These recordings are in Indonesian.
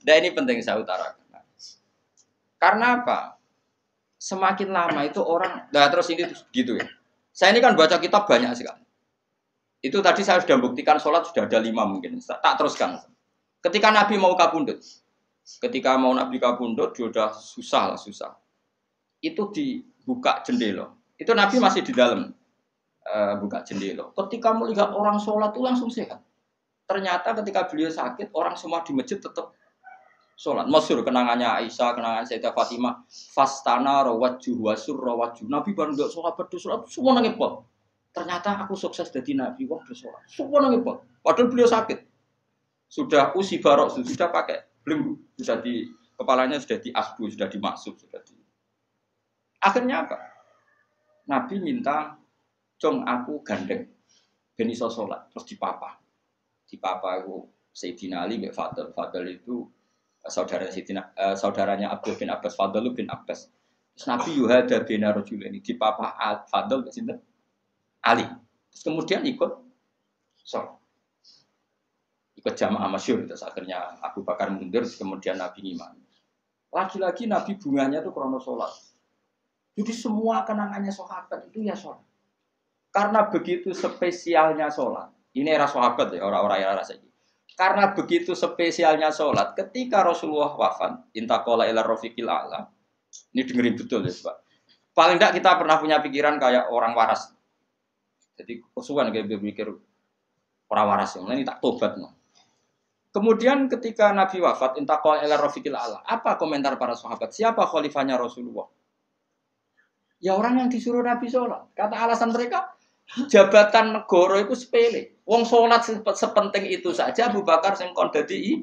Nah ini penting saya utarakan. Karena apa? Semakin lama itu orang, nah terus ini gitu ya. Saya ini kan baca kitab banyak sekali. Itu tadi saya sudah buktikan sholat sudah ada 5 mungkin. Tak teruskan. Ketika Nabi mau kabundut, ketika mau Nabi kabundut, dia sudah susah. Itu dibuka jendela. Itu Nabi masih di dalam buka jendela. Ketika melihat orang sholat itu langsung sehat. Ternyata ketika beliau sakit, orang semua di masjid tetap sholat. Masyhur kenangannya Aisyah, kenangan Sayyidah Fatimah. Fastana rawajjuh wasur rawajjuh. Nabi baru nggak sholat, berdoa semua nangis pot. Ternyata aku sukses jadi Nabi, wong bersolat. Semua nangis pot. Padahal beliau sakit. Sudah usi barok, sudah pakai belenggu, sudah di kepalanya sudah diasbu, sudah dimaksud, sudah di. Akhirnya apa? Nabi minta, "Cong aku gandeng, ben iso sholat." Terus dipapa itu Sayyidina Ali bin Fadl. Fadl itu saudaranya Abdul bin Abbas. Fadl bin Abbas. Terus Nabi yuhada bina rajul ini dipapa Fadl ke Ali. Terus kemudian ikut sholat. Ikut jamaah masyhur. Terus akhirnya Abu Bakar mundur, kemudian Nabi ngimam. Lagi-lagi Nabi bunganya itu krono sholat. Jadi semua kenangannya sahabat itu ya sholat. Karena begitu spesialnya sholat. Ini era sahabat ya, orang-orang era saya. Karena begitu spesialnya sholat, ketika Rasulullah wafat, intaqala ila rafiqil a'la. Ini dengerin betul ya, Pak. Paling tidak kita pernah punya pikiran kayak orang waras. Jadi kesuwan kayak berpikir orang waras yang ini tak tobat no. Kemudian ketika Nabi wafat, intaqala ila rafiqil a'la. Apa komentar para sahabat? Siapa khalifahnya Rasulullah? Ya orang yang disuruh Nabi sholat. Kata alasan mereka, jabatan negara itu sepele. Wong sholat sepenting itu saja. Abu Bakar sing kon dadi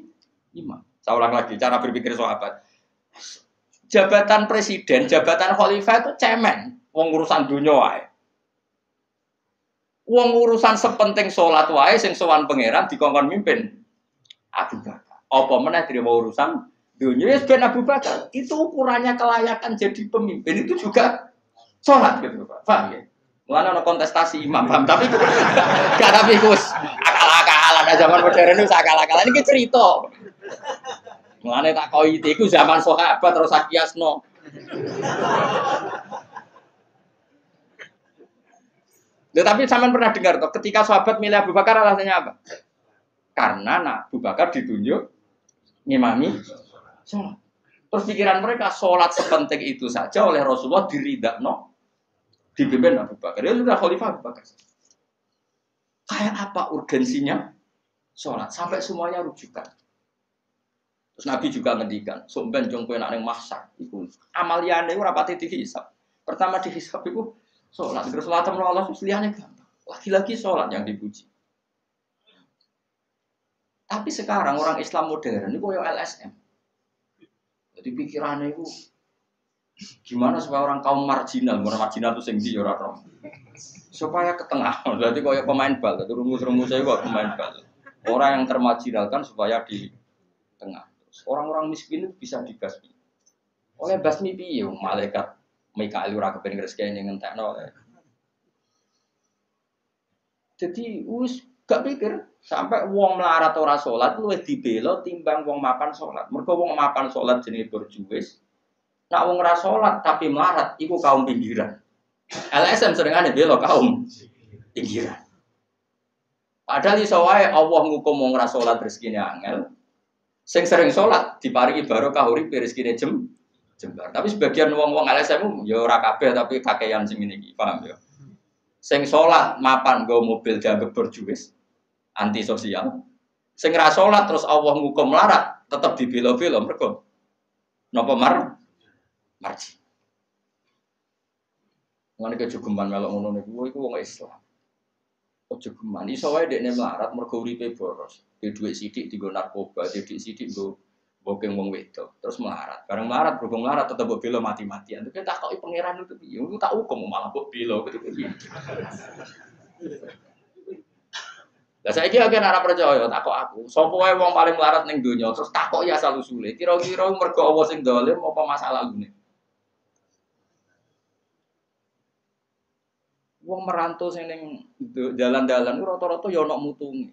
imam. Saya ulang lagi cara berpikir sahabat. Jabatan presiden, jabatan khalifah itu cemen. Wong urusan dunia wae. Wong urusan sepenting sholat wae sing sowan pangeran dikongkon mimpin Abu Bakar. Apa meneh terima urusan dunia wis ben Abu Bakar. Itu ukurannya kelayakan jadi pemimpin itu juga sholat gitu Pak. Paham ya? Mulane ana kontestasi imam, paham? Tapi gak tapi Gus. Akal-akalan zaman modern itu akal-akalan iki cerita. Mulane tak koi iku zaman sahabat terus akiasno. Tapi sampean pernah dengar toh ketika sahabat milih Abu Bakar alasannya apa? Karena Abu Bakar ditunjuk ngimami sholat. Terus pikiran mereka sholat sepenting itu saja oleh Rasulullah diridakno dipimpin Abu Bakar. Dia sudah khalifah Abu Bakar. Kayak apa urgensinya sholat sampai semuanya rujukan. Terus Nabi juga ngendikan, "Somben jong kowe nak ning mahsyar iku amaliyane ora pati dihisab. Pertama dihisab iku sholat. Terus sholat sama Allah liyane gampang. Lagi-lagi sholat yang dipuji. Tapi sekarang orang Islam modern ini koyo LSM. Jadi pikirannya itu gimana supaya orang kaum marginal itu sing ndi ora roh. Supaya ke tengah. Berarti koyo pemain bal, itu rumus-rumusnya kok pemain bal. Orang yang termarginalkan supaya di tengah. Terus orang-orang miskin itu bisa dibasmi. Oleh basmi piye malaikat Mikail ora kepen rezekine ngentekno. Jadi wis gak pikir sampai wong melarat ora salat luwih dibela timbang wong mapan salat. Mergo wong mapan salat jenenge berjuwis. Nek wong ora salat tapi melarat iku kaum pinggiran. LSM seringane bela kaum pinggiran. Padahal iso wae Allah ngukum wong ora salat rezekine angel. Sing sering salat diparingi barokah urip rezekine jembar. Tapi sebagian wong-wong LSM ya ora kabeh tapi kakean sing ngene iki, paham ya? Sing salat mapan nggo mobil dianggap berjuwis. Antisosial. Sing ra salat terus Allah ngukum melarat, tetep dibela-bela mergo napa marji. Ngene kejugeman melok ngono niku iku wong Islam. Kejugeman iso wae dekne melarat mergo uripe boros. Di dhuwit sithik dienggo narkoba, di dhuwit sithik nggo bokeng wong wedok, terus melarat. Bareng melarat berhubung melarat tetep mbok bela mati-matian. Tapi tak koki pangeran itu piye? Iku tak hukum malah mbok bela gitu piye. Lah saiki akeh ora percaya takok aku. Sopo wae wong paling melarat ning donya terus takok ya asal usule. Kira-kira mergo Allah sing dolim apa masalah ngene? Wong merantau sing ning dalan-dalan ku rata-rata ya ana mutunge.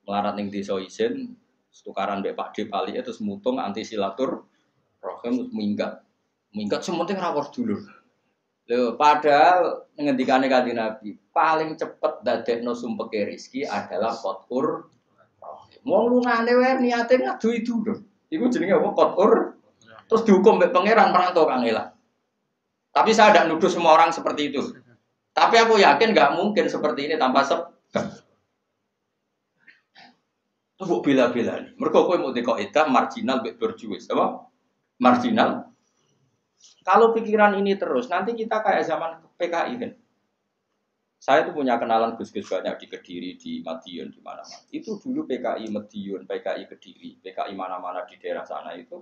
Melarat ning desa isin Tukaran mbek Pak D pali terus mutung anti silatur rohim minggat sementing rawuh dulur. Lho padahal ngendikane Kanjeng Nabi paling cepet dadekno sumpeke rezeki adalah qatur rohim. Wong lungane wae niate ngadui dulur. Iku jenenge apa qatur terus dihukum mbek pangeran merantau kangelan. Tapi saya tidak nuduh semua orang seperti itu. Tapi aku yakin nggak mungkin seperti ini tanpa sebab. Terus buat bela-bela nih. Mereka kau mau dekaidah marginal berjuis, apa? Marginal. Kalau pikiran ini terus, nanti kita kayak zaman PKI kan. Saya tuh punya kenalan gus-gus banyak di Kediri, di Madiun, di mana-mana. Itu dulu PKI Madiun, PKI Kediri, PKI mana-mana di daerah sana itu.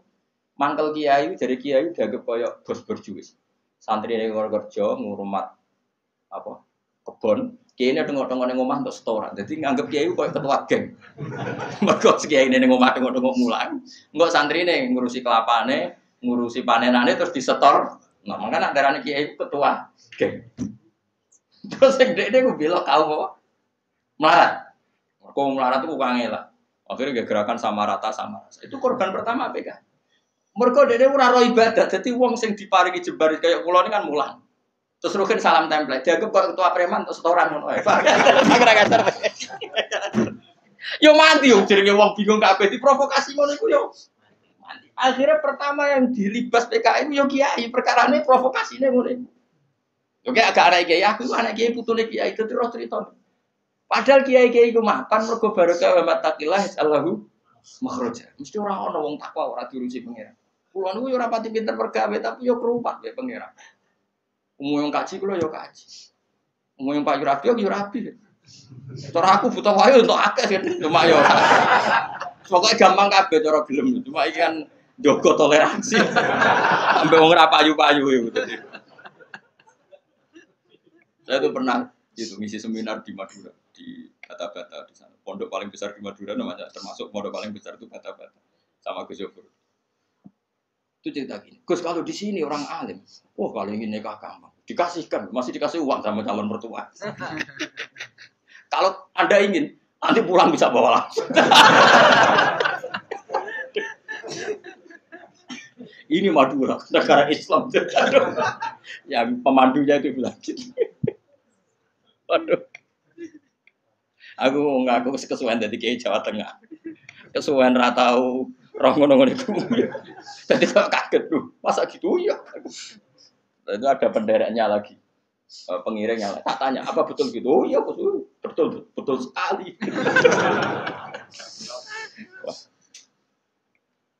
Mangkel kiai, jadi kiai dianggap kayak bos berjuis. Santri yang kerja ngurmat apa kebon kiai ini tengok-tengok neng omah untuk setoran jadi nganggep kiai kayak ketua geng mereka kiai ini neng omah tengok-tengok mulang nggak santri nih ngurusi kelapane ngurusi panenane terus disetor nggak makanya darahnya kiai ketua geng terus yang dia gue bilang kau apa melarat mereka melarat tuh bukan lah akhirnya gerakan sama rata itu korban pertama PK mereka dia ora ro ibadah jadi wong sing diparingi jebar kayak kula ini kan mulang terus rugen salam template dianggap kok ketua preman terus setoran ngono ae yo mandi yo jenenge wong bingung kabeh diprovokasi ngono iku yo mandi akhirnya pertama yang dilibas PKI yo kiai perkarane provokasine ngono iku yo kayak agak anak kiai aku anak kiai putune kiai itu terus cerita padahal kiai-kiai iku mapan mergo barokah wa mattaqillah Allahu makhraja mesti ora ono wong takwa ora diurusi pangeran kula niku yo ora pati pinter pergawe tapi yo kerupat ya pangeran umum yang kaji kulo yo kaji, umum yang Pak Yurabi yo Yurabi. Cara aku butuh wae untuk akeh cuma yo. Pokoknya gampang kabeh cara gelem, cuma iki kan njogo toleransi. Sampai wong ora payu-payu gitu. Saya tuh pernah itu ngisi seminar di Madura di Bata-Bata di sana. Pondok paling besar di Madura namanya termasuk pondok paling besar itu Bata-Bata sama Gus Yofur. Itu cerita gini, Gus kalau di sini orang alim, kalau ingin nikah gampang, dikasihkan, masih dikasih uang sama calon mertua. Kalau Anda ingin, nanti pulang bisa bawa langsung. Ini Madura, negara Islam. Yang pemandunya itu bilang gitu. Waduh. Aku ngaku kesuwen dari Kiai Jawa Tengah. Kesuwen ratau ngono-ngono iku. Jadi kok kaget tuh. Masa gitu ya? Itu ada pendereknya lagi. Pengiringnya. Tak tanya, apa betul gitu? Oh iya, betul sekali.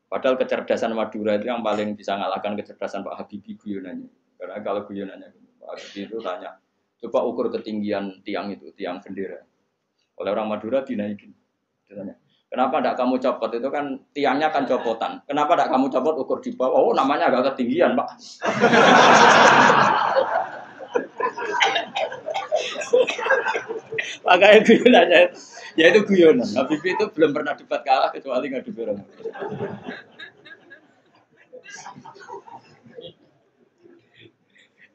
Padahal kecerdasan Madura itu yang paling bisa ngalahkan kecerdasan Pak Habibie guyonannya. Karena kalau guyonannya Pak Habibie itu tanya, coba ukur ketinggian tiang itu, tiang bendera. Oleh orang Madura dinaikin. Ditanya, kenapa tidak kamu copot? Itu kan tiangnya kan copotan. Kenapa tidak kamu copot ukur di bawah? Oh, namanya agak ketinggian, Pak. Makanya guyonannya, ya itu guyonan. Habibie itu belum pernah debat kalah kecuali ngadu orang.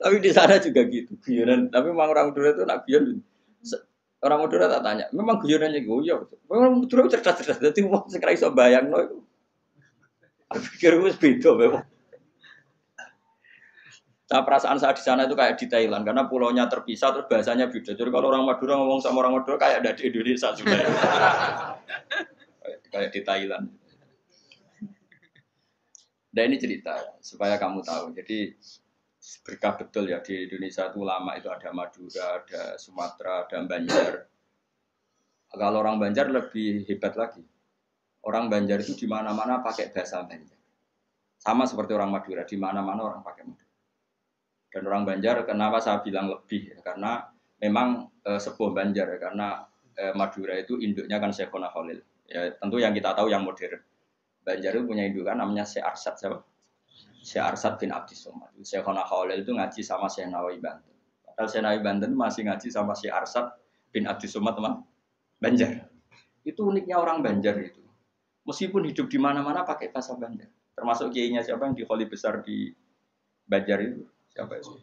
Tapi di sana juga gitu, guyonan. Tapi memang orang Madura itu nak guyon. Orang Madura tak tanya, memang guyonannya goyo. Memang Madura cerdas-cerdas. Jadi wong sing ra iso bayangno iku. Aku pikir wis beda memang. Perasaan saya di sana itu kayak di Thailand karena pulaunya terpisah terus bahasanya beda. Jadi kalau orang Madura ngomong sama orang Madura kayak ada di Indonesia juga. Kayak di Thailand. Dan ini cerita supaya kamu tahu. Jadi berkah betul ya di Indonesia itu lama itu ada Madura, ada Sumatera, ada Banjar. Kalau orang Banjar lebih hebat lagi. Orang Banjar itu di mana-mana pakai bahasa Banjar. Sama seperti orang Madura, di mana-mana orang pakai Madura. Dan orang Banjar kenapa saya bilang lebih? Karena memang sebuah Banjar karena Madura itu induknya kan Syekhona Khalil. Ya tentu yang kita tahu yang modern. Banjar itu punya indukan namanya Syekh Arsad siapa? Syekh Arsad bin Abdi Somad. Syekhona Khalil itu ngaji sama Syekh Nawawi Banten. Padahal Syekh Nawawi Banten masih ngaji sama Syekh Arsad bin Abdi Somad teman Banjar. Itu uniknya orang Banjar itu. Meskipun hidup di mana-mana pakai bahasa Banjar. Termasuk kiainya siapa yang di Kholi besar di Banjar itu? Siapa itu?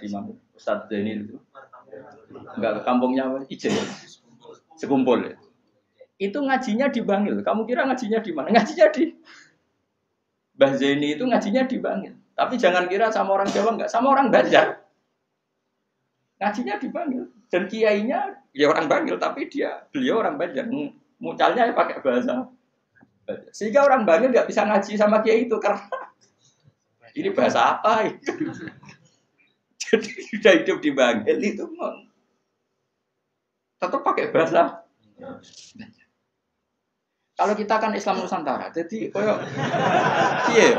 Di mana? Ustadz Zainil itu. Enggak ke kampungnya apa? Ijen. Sekumpul ya. Itu ngajinya di Bangil. Kamu kira ngajinya di mana? Ngajinya di Mbah Zaini itu ngajinya di Bangil. Tapi jangan kira sama orang Jawa enggak, sama orang Banjar. Ngajinya di Bangil. Dan kiainya ya orang Bangil, tapi beliau orang Banjar. Mucalnya ya pakai bahasa Banjar. Sehingga orang Bangil nggak bisa ngaji sama kiai itu karena ini bahasa apa? Jadi sudah hidup di Bangil itu tetap pakai bahasa Banjar. Kalau kita kan Islam Nusantara, jadi koyo iya.